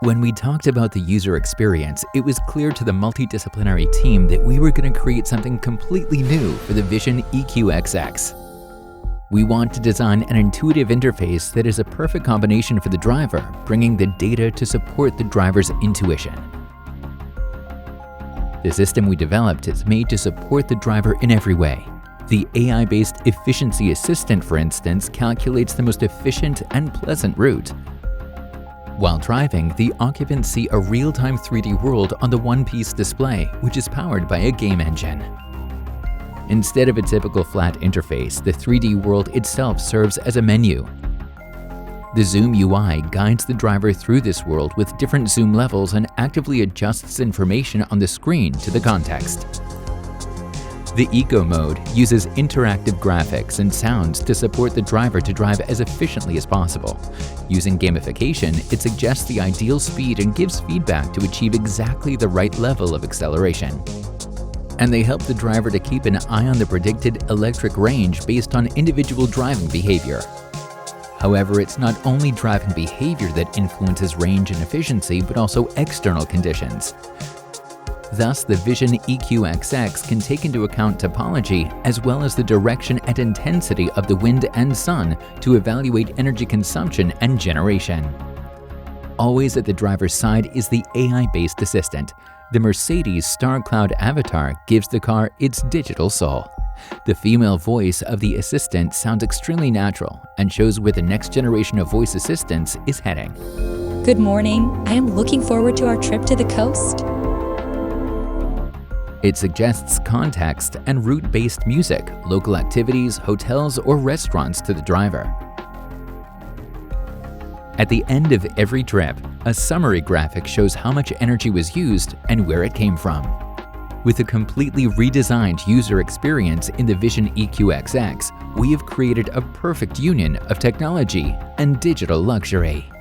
When we talked about the user experience, it was clear to the multidisciplinary team that we were going to create something completely new for the Vision EQXX. We want to design an intuitive interface that is a perfect combination for the driver, bringing the data to support the driver's intuition. The system we developed is made to support the driver in every way. The AI-based Efficiency Assistant, for instance, calculates the most efficient and pleasant route. While driving, the occupants see a real-time 3D world on the one-piece display, which is powered by a game engine. Instead of a typical flat interface, the 3D world itself serves as a menu. The Zoom UI guides the driver through this world with different zoom levels and actively adjusts information on the screen to the context. The Eco mode uses interactive graphics and sounds to support the driver to drive as efficiently as possible. Using gamification, it suggests the ideal speed and gives feedback to achieve exactly the right level of acceleration. And they help the driver to keep an eye on the predicted electric range based on individual driving behavior. However, it's not only driving behavior that influences range and efficiency, but also external conditions. Thus, the Vision EQXX can take into account topology as well as the direction and intensity of the wind and sun to evaluate energy consumption and generation. Always at the driver's side is the AI-based assistant. The Mercedes Star Cloud avatar gives the car its digital soul. The female voice of the assistant sounds extremely natural and shows where the next generation of voice assistants is heading. Good morning. I am looking forward to our trip to the coast. It suggests context and route-based music, local activities, hotels, or restaurants to the driver. At the end of every trip, a summary graphic shows how much energy was used and where it came from. With a completely redesigned user experience in the Vision EQXX, we have created a perfect union of technology and digital luxury.